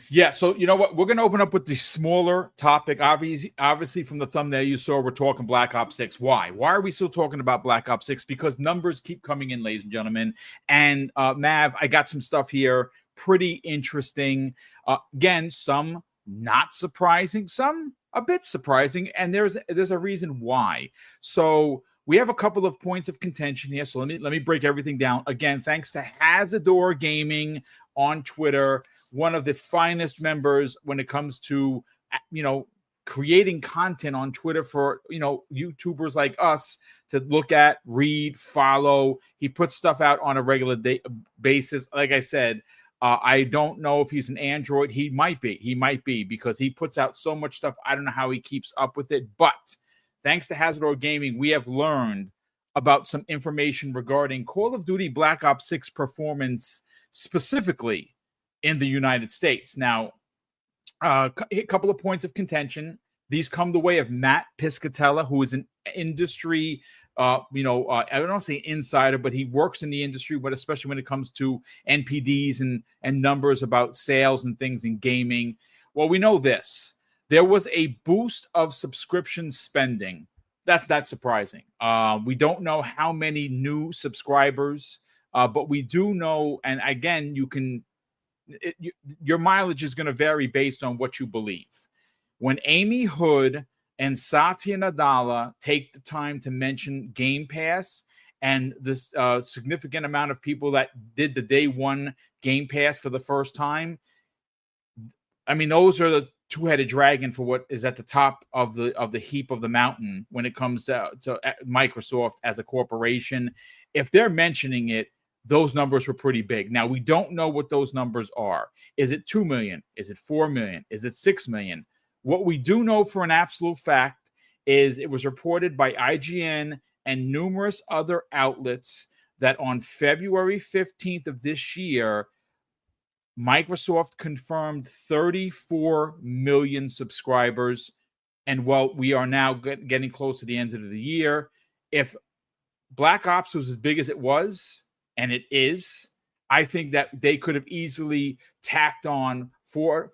Yeah, so you know what? We're going to open up with the smaller topic. Obviously, from the thumbnail you saw, we're talking Black Ops 6. Why? Why are we still talking about Black Ops 6? Because numbers keep coming in, ladies and gentlemen. And Mav, I got some stuff here, pretty interesting. Again, some not surprising, some a bit surprising, and there's a reason why. So we have a couple of points of contention here. So let me break everything down. Again, thanks to Hazador Gaming on Twitter, one of the finest members when it comes to, creating content on Twitter for, YouTubers like us to look at, read, follow. He puts stuff out on a regular basis. Like I said, I don't know if he's an Android. He might be because he puts out so much stuff. I don't know how he keeps up with it, but thanks to Hazardor Gaming, we have learned about some information regarding Call of Duty Black Ops 6 performance specifically in the United States. Now, a couple of points of contention. These come the way of Matt Piscatella, who is an industry, I don't want to say insider, but he works in the industry, but especially when it comes to NPDs and numbers about sales and things in gaming. Well, we know this. There was a boost of subscription spending. That's not surprising. We don't know how many new subscribers, but we do know, and again, your mileage is going to vary based on what you believe. When Amy Hood and Satya Nadella take the time to mention Game Pass and this significant amount of people that did the day one Game Pass for the first time, I mean, those are the two-headed dragon for what is at the top of the heap of the mountain when it comes to Microsoft as a corporation. If they're mentioning it, those numbers were pretty big. Now, we don't know what those numbers are. Is it 2 million? Is it 4 million? Is it 6 million? What we do know for an absolute fact is it was reported by IGN and numerous other outlets that on February 15th of this year, Microsoft confirmed 34 million subscribers. And while we are now getting close to the end of the year, if Black Ops was as big as it was, and it is, I think that they could have easily tacked on 4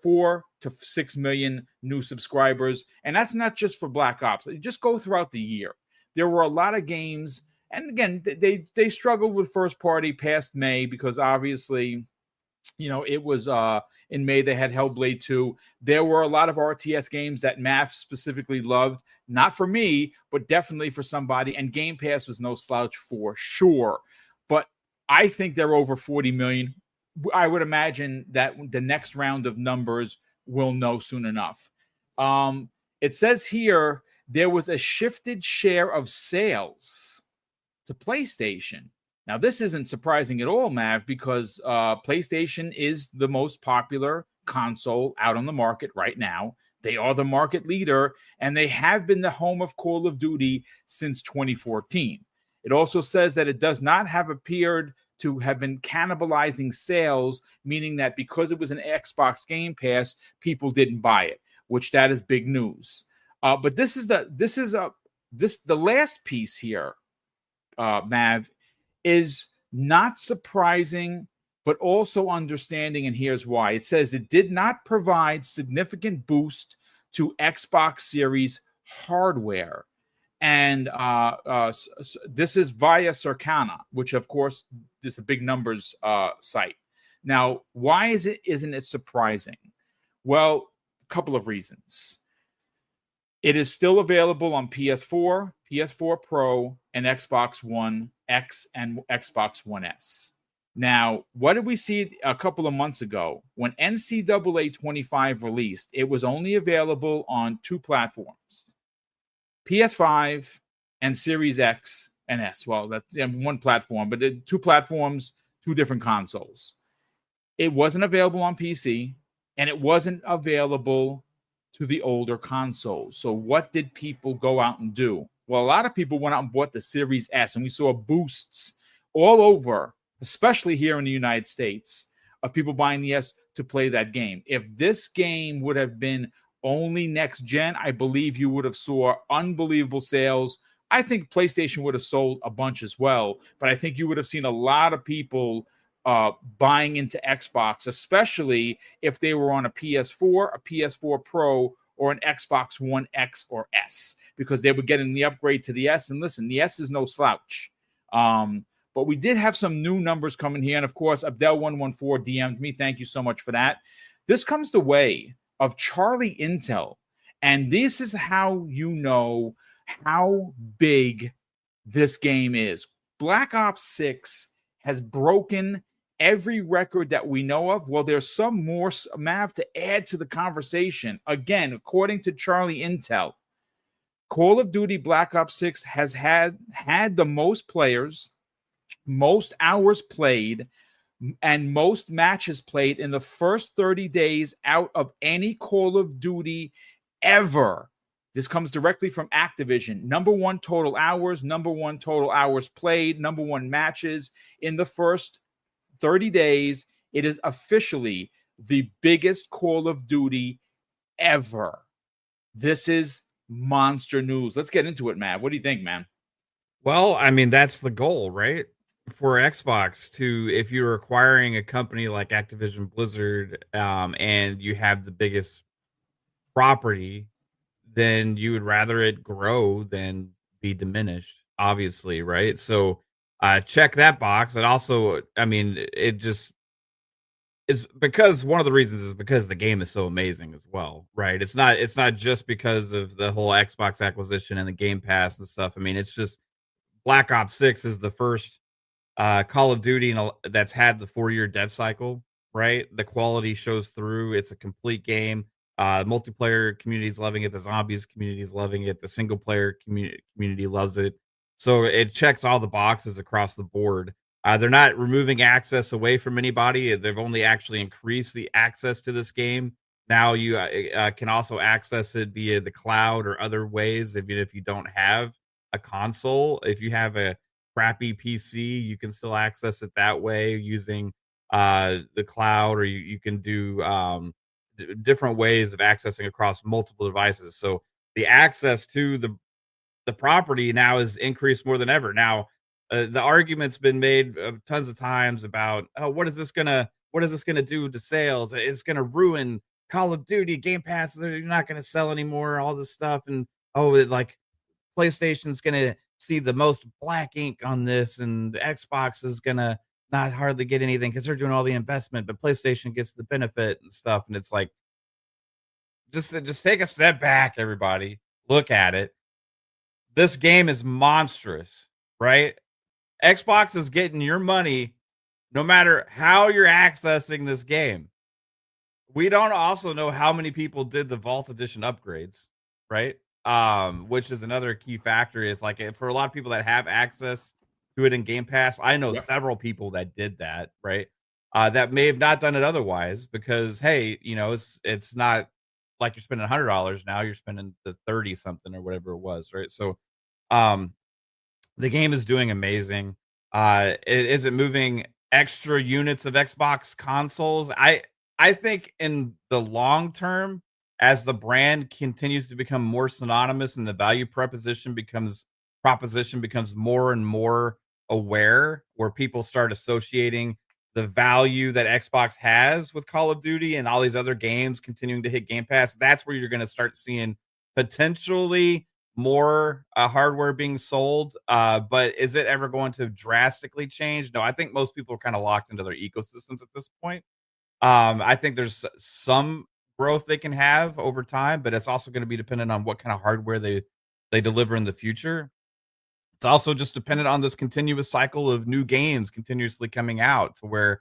to 6 million new subscribers. And that's not just for Black Ops. Just go throughout the year. There were a lot of games. And again, they struggled with first party past May because obviously, it was in May they had Hellblade 2. There were a lot of RTS games that Math specifically loved. Not for me, but definitely for somebody. And Game Pass was no slouch for sure. But I think they're over 40 million. I would imagine that the next round of numbers we'll know soon enough. It says here there was a shifted share of sales to PlayStation. Now, this isn't surprising at all, Mav, because PlayStation is the most popular console out on the market right now. They are the market leader, and they have been the home of Call of Duty since 2014. It also says that it does not have appeared to have been cannibalizing sales, meaning that because it was an Xbox Game Pass, people didn't buy it, which that is big news. But the last piece here, Mav, is not surprising, but also understanding, and here's why. It says it did not provide significant boost to Xbox Series hardware. And this is via Circana, which, of course, is a big numbers site. Now, why isn't it surprising? Well, a couple of reasons. It is still available on PS4, PS4 Pro, and Xbox One X and Xbox One S. Now, what did we see a couple of months ago? When NCAA 25 released, it was only available on two platforms, PS5 and Series X and S. Well, that's one platform, but two platforms, two different consoles. It wasn't available on PC, and it wasn't available to the older consoles. So what did people go out and do? Well, a lot of people went out and bought the Series S, and we saw boosts all over, especially here in the United States, of people buying the S to play that game. If this game would have been only next gen, I believe you would have saw unbelievable sales. I think PlayStation would have sold a bunch as well, but I think you would have seen a lot of people buying into Xbox, especially if they were on a PS4, a PS4 Pro, or an Xbox One X or S, because they were getting the upgrade to the S. And listen, the S is no slouch. But we did have some new numbers coming here. And of course, Abdel114 DM'd me. Thank you so much for that. This comes the way of Charlie Intel. And this is how you know how big this game is. Black Ops 6 has broken every record that we know of. Well, there's some more, Mav, to add to the conversation. Again, according to Charlie Intel, Call of Duty Black Ops 6 has had the most players, most hours played, and most matches played in the first 30 days out of any Call of Duty ever. This comes directly from Activision. Number one total hours, number one total hours played, number one matches in the first 30 days. It is officially the biggest Call of Duty ever. This is monster news. Let's get into it, Matt. What do you think, man? Well, I mean, that's the goal, right? For Xbox to, if you're acquiring a company like Activision Blizzard, and you have the biggest property, then you would rather it grow than be diminished, obviously, right? So, check that box. And also, I mean, it just is because one of the reasons is because the game is so amazing as well, right? It's not just because of the whole Xbox acquisition and the Game Pass and stuff. I mean, it's just Black Ops 6 is the first Call of Duty that's had the 4-year dev cycle, right? The quality shows through. It's a complete game. Multiplayer community is loving it. The zombies community is loving it. The single player community loves it. So it checks all the boxes across the board. They're not removing access away from anybody. They've only actually increased the access to this game. Now you can also access it via the cloud or other ways, even if you don't have a console. If you have a crappy PC, you can still access it that way using the cloud, or you can do different ways of accessing across multiple devices. So the access to the property now is increased more than ever. Now, the argument's been made tons of times about, oh, what is this gonna do to sales? It's gonna ruin Call of Duty, Game Pass. They're not gonna sell anymore. All this stuff, and like PlayStation's gonna see the most black ink on this, and the Xbox is gonna not hardly get anything because they're doing all the investment, but PlayStation gets the benefit and stuff. And it's like, just take a step back, everybody. Look at it. This game is monstrous, right? Xbox is getting your money no matter how you're accessing this game. We don't also know how many people did the Vault Edition upgrades, right? Which is another key factor. Is like, for a lot of people that have access to it in Game Pass, I know several people that did that, right? That may have not done it otherwise because, hey, it's not like you're spending $100 now; you're spending the 30 something or whatever it was, right? So, um, the game is doing amazing. Is it moving extra units of Xbox consoles? I think in the long term, as the brand continues to become more synonymous and the value proposition becomes more and more aware, where people start associating the value that Xbox has with Call of Duty and all these other games continuing to hit Game Pass, that's where you're going to start seeing potentially more hardware being sold. But is it ever going to drastically change? No, I think most people are kind of locked into their ecosystems at this point. I think there's some growth they can have over time, but it's also going to be dependent on what kind of hardware they deliver in the future. It's also just dependent on this continuous cycle of new games continuously coming out, to where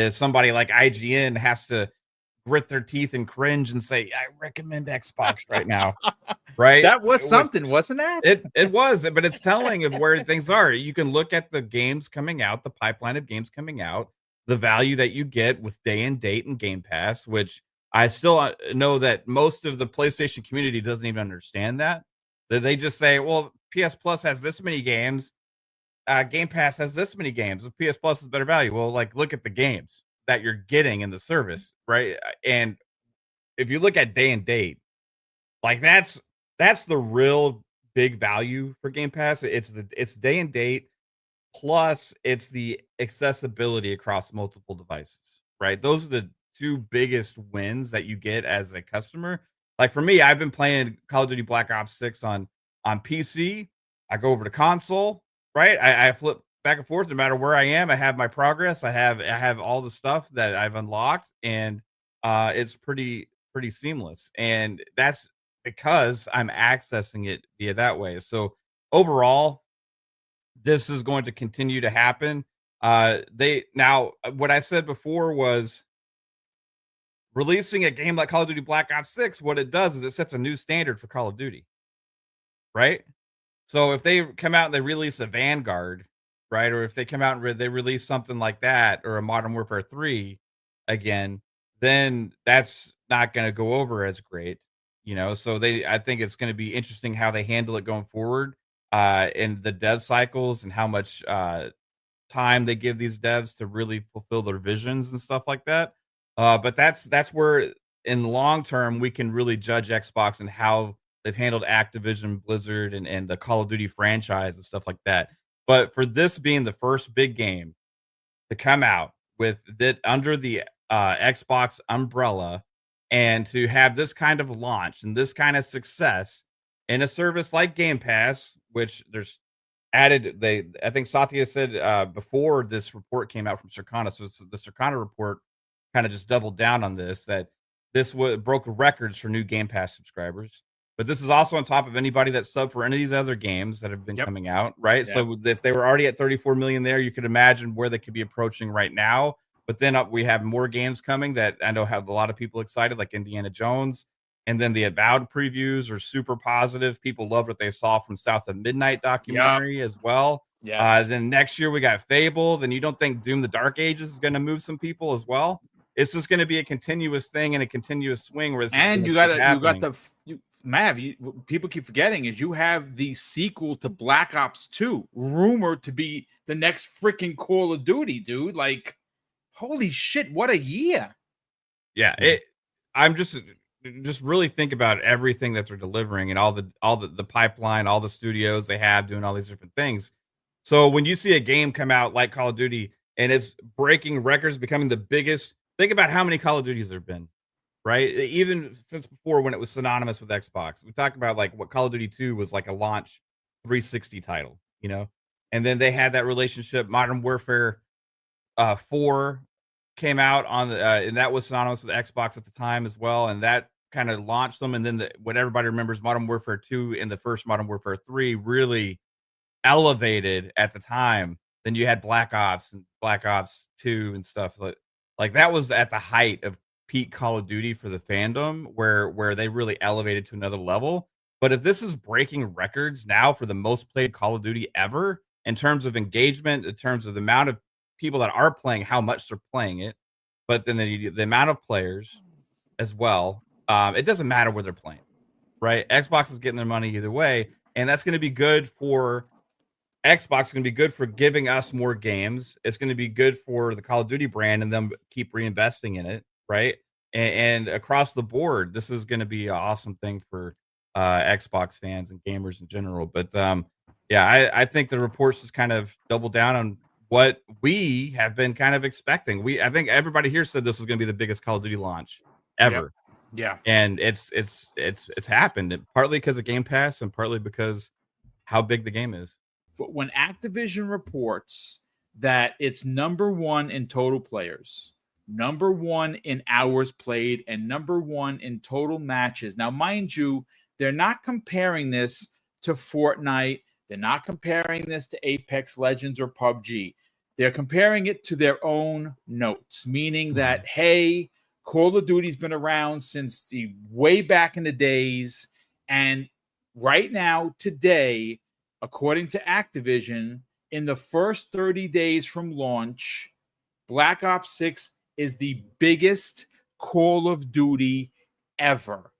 somebody like IGN has to grit their teeth and cringe and say, I recommend Xbox right now. Right? That was something, wasn't that? It was, but it's telling of where things are. You can look at the games coming out, the pipeline of games coming out, the value that you get with day and date and Game Pass, which I still know that most of the PlayStation community doesn't even understand that. That they just say, well, PS Plus has this many games, Game Pass has this many games. PS Plus is better value. Well, like, look at the games that you're getting in the service, right? And if you look at day and date, like that's the real big value for Game Pass. It's day and date. plus it's the accessibility across multiple devices, right? Those are the two biggest wins that you get as a customer. Like for me, I've been playing Call of Duty Black Ops 6 on PC. I go over to console, right? I flip back and forth no matter where I am. I have my progress. I have all the stuff that I've unlocked, and it's pretty seamless. And that's because I'm accessing it via that way. So overall, this is going to continue to happen. What I said before was releasing a game like Call of Duty Black Ops 6. What it does is it sets a new standard for Call of Duty, right? So if they come out and they release a Vanguard, right, or if they come out and they release something like that, or a Modern Warfare 3 again, then that's not going to go over as great, So I think it's going to be interesting how they handle it going forward, in the dev cycles and how much time they give these devs to really fulfill their visions and stuff like that. But that's where in the long term we can really judge Xbox and how they've handled Activision, Blizzard, and the Call of Duty franchise and stuff like that. But for this being the first big game to come out with that under the Xbox umbrella, and to have this kind of launch and this kind of success in a service like Game Pass, which there's added, I think Satya said before this report came out from Circana. So the Circana report kind of just doubled down on this, that broke records for new Game Pass subscribers. But this is also on top of anybody that subbed for any of these other games that have been coming out, right? Yep. So if they were already at 34 million there, you could imagine where they could be approaching right now. But then we have more games coming that I know have a lot of people excited, like Indiana Jones. And then the Avowed previews are super positive. People loved what they saw from South of Midnight documentary as well. Yes. Then next year we got Fable. Then you don't think Doom the Dark Ages is going to move some people as well? It's just going to be a continuous thing and a continuous swing. Where and people keep forgetting is you have the sequel to Black Ops 2 rumored to be the next freaking Call of Duty, dude. Like, holy shit, what a year. Yeah, I'm just really think about everything that they're delivering and all the pipeline, all the studios they have doing all these different things. So when you see a game come out like Call of Duty and it's breaking records, becoming the biggest, think about how many Call of Duties there have been, right? Even since before when it was synonymous with Xbox. We talk about like what Call of Duty 2 was like a launch 360 title, and then they had that relationship. Modern Warfare 4 came out on the and that was synonymous with Xbox at the time as well, and that kind of launched them. And then what everybody remembers, Modern Warfare 2 and the first Modern Warfare 3 really elevated at the time. Then you had Black Ops and Black Ops 2 and stuff like that was at the height of peak Call of Duty for the fandom, where they really elevated to another level. But if this is breaking records now for the most played Call of Duty ever in terms of engagement, in terms of the amount of people that are playing, how much they're playing it, but then the amount of players as well, it doesn't matter where they're playing, right? Xbox is getting their money either way, and that's going to be good for Xbox. Is going to be good for giving us more games. It's going to be good for the Call of Duty brand and them keep reinvesting in it, right? And across the board, this is going to be an awesome thing for Xbox fans and gamers in general. But yeah, I think the reports just kind of double down on what we have been kind of expecting. I think everybody here said this was going to be the biggest Call of Duty launch ever. Yep. Yeah, and it's happened partly because of Game Pass and partly because how big the game is. But when Activision reports that it's number one in total players, number one in hours played, and number one in total matches. Now, mind you, they're not comparing this to Fortnite. They're not comparing this to Apex Legends or PUBG. They're comparing it to their own notes, meaning that, hey, Call of Duty's been around since the way back in the days. And right now, today, according to Activision, in the first 30 days from launch, Black Ops 6 is the biggest Call of Duty ever.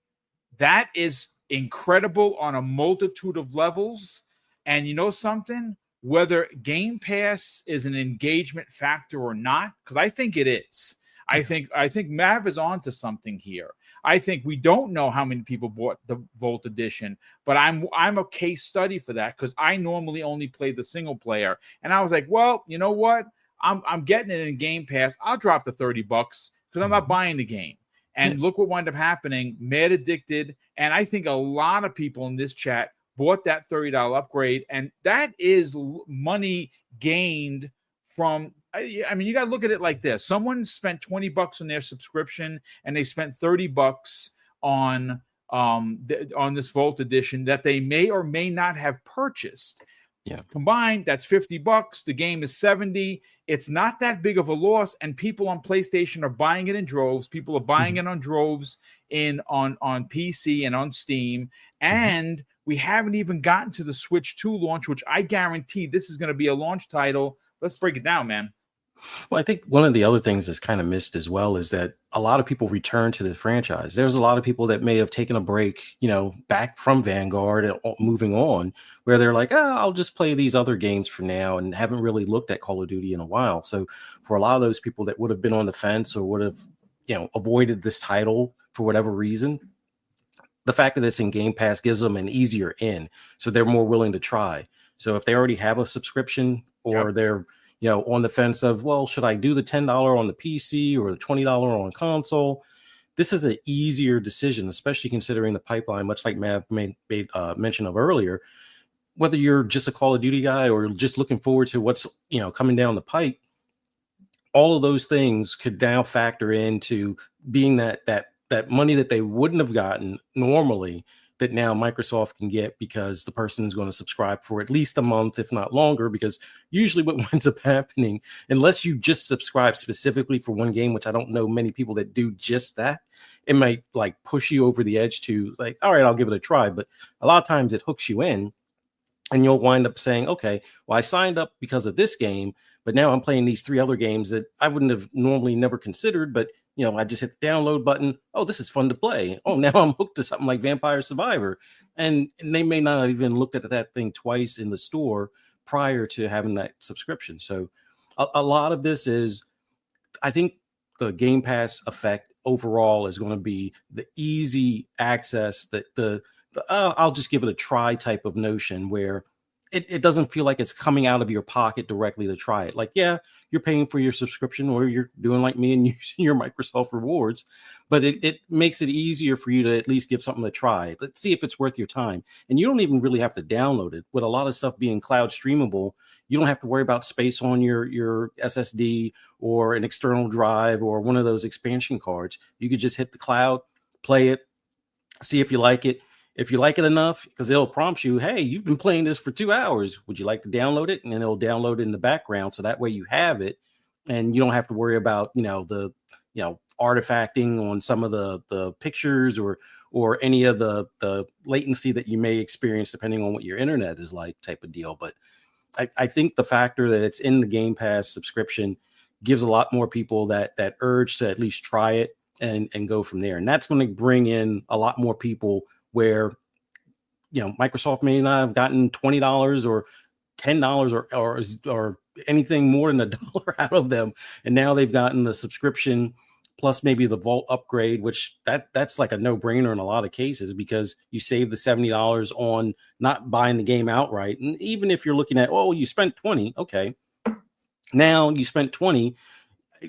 That is incredible on a multitude of levels. And you know something? Whether Game Pass is an engagement factor or not, because I think it is. I think Mav is onto something here. I think we don't know how many people bought the Volt Edition, but I'm a case study for that because I normally only play the single player, and I was like, well, you know what? I'm getting it in Game Pass. I'll drop the $30 because I'm not buying the game. And look what wound up happening. Mad Addicted, and I think a lot of people in this chat bought that $30 upgrade, and that is money gained from. I mean, you got to look at it like this. Someone spent $20 on their subscription and they spent $30 on this Volt Edition that they may or may not have purchased. Yeah. Combined, that's $50. The game is $70. It's not that big of a loss, and people on PlayStation are buying it in droves. People are buying it on droves on PC and on Steam. And we haven't even gotten to the Switch 2 launch, which I guarantee this is going to be a launch title. Let's break it down, man. Well, I think one of the other things that's kind of missed as well is that a lot of people return to the franchise. There's a lot of people that may have taken a break, back from Vanguard and moving on, where they're like, I'll just play these other games for now and haven't really looked at Call of Duty in a while. So for a lot of those people that would have been on the fence or would have, avoided this title for whatever reason, the fact that it's in Game Pass gives them an easier in. So they're more willing to try. So if they already have a subscription or they're on the fence of, well, should I do the $10 on the PC or the $20 on console? This is an easier decision, especially considering the pipeline, much like Mav made mention of earlier. Whether you're just a Call of Duty guy or just looking forward to what's coming down the pipe, all of those things could now factor into being that money that they wouldn't have gotten normally, that now Microsoft can get because the person is going to subscribe for at least a month, if not longer, because usually what winds up happening, unless you just subscribe specifically for one game, which I don't know many people that do just that, it might like push you over the edge to like, all right, I'll give it a try. But a lot of times it hooks you in and you'll wind up saying, okay, well, I signed up because of this game, but now I'm playing these 3 other games that I wouldn't have normally never considered, but I just hit the download button. Oh, this is fun to play. Oh, now I'm hooked to something like Vampire Survivor. And they may not have even looked at that thing twice in the store prior to having that subscription. So a lot of this is, I think the Game Pass effect overall is going to be the easy access, that the I'll just give it a try type of notion where it doesn't feel like it's coming out of your pocket directly to try it. Like, yeah, you're paying for your subscription or you're doing like me and using your Microsoft rewards, but it makes it easier for you to at least give something a try. Let's see if it's worth your time. And you don't even really have to download it. With a lot of stuff being cloud streamable, you don't have to worry about space on your SSD or an external drive or one of those expansion cards. You could just hit the cloud, play it, see if you like it. If you like it enough, because it'll prompt you, hey, you've been playing this for 2 hours. Would you like to download it? And then it'll download it in the background. So that way you have it and you don't have to worry about, the artifacting on some of the pictures or any of the latency that you may experience depending on what your internet is like type of deal. But I think the factor that it's in the Game Pass subscription gives a lot more people that urge to at least try it and go from there. And that's going to bring in a lot more people where, Microsoft may not have gotten $20 or $10 or anything more than $1 out of them. And now they've gotten the subscription plus maybe the Vault upgrade, which that's like a no-brainer in a lot of cases because you save the $70 on not buying the game outright. And even if you're looking at, you spent $20, okay. Now you spent $20.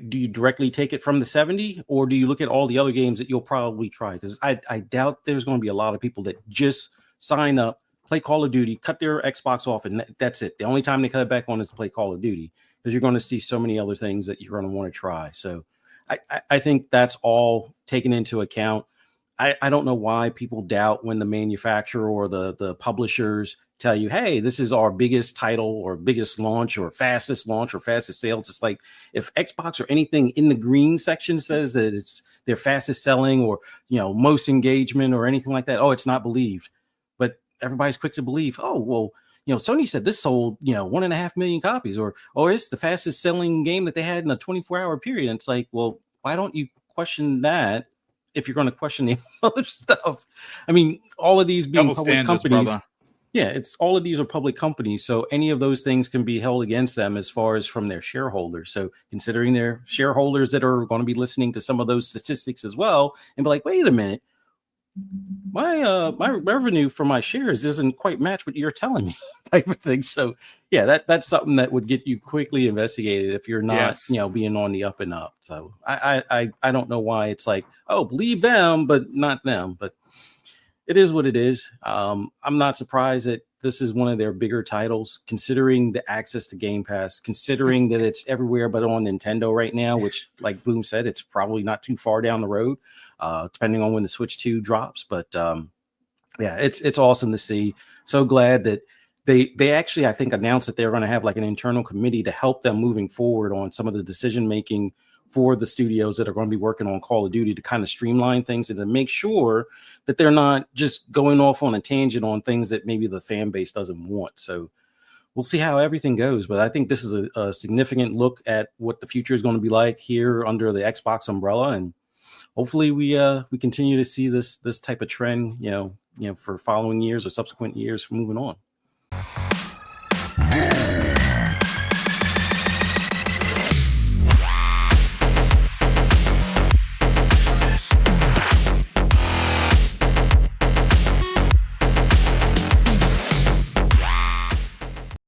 Do you directly take it from the 70 or do you look at all the other games that you'll probably try? Because I doubt there's going to be a lot of people that just sign up, play Call of Duty, cut their Xbox off, and that's it. The only time they cut it back on is to play Call of Duty because you're going to see so many other things that you're going to want to try. So I think that's all taken into account. I don't know why people doubt when the manufacturer or the publishers tell you, hey, this is our biggest title or biggest launch or fastest sales. It's like if Xbox or anything in the green section says that it's their fastest selling or, most engagement or anything like that, it's not believed. But everybody's quick to believe, Sony said this sold, 1.5 million copies or it's the fastest selling game that they had in a 24-hour period. And it's like, well, why don't you question that? If you're going to question the other stuff, I mean, all of these being Double public standards, companies, brother. Yeah, it's all of these are public companies, so any of those things can be held against them as far as from their shareholders. So considering their shareholders that are going to be listening to some of those statistics as well, and be like, wait a minute, my revenue for my shares isn't quite match what you're telling me, type of thing. So yeah, that's something that would get you quickly investigated if you're not, Yes. being on the up and up. So I don't know why it's like, oh, believe them, but not them. But it is what it is. I'm not surprised that this is one of their bigger titles, considering the access to Game Pass, considering that it's everywhere but on Nintendo right now, which, like Boom said, it's probably not too far down the road, depending on when the Switch 2 drops. But yeah, it's awesome to see. So glad that they actually, I think, announced that they're going to have like an internal committee to help them moving forward on some of the decision making for the studios that are going to be working on Call of Duty, to kind of streamline things and to make sure that they're not just going off on a tangent on things that maybe the fan base doesn't want. So we'll see how everything goes. But I think this is a significant look at what the future is going to be like here under the Xbox umbrella. And hopefully we continue to see this type of trend, for following years or subsequent years from moving on.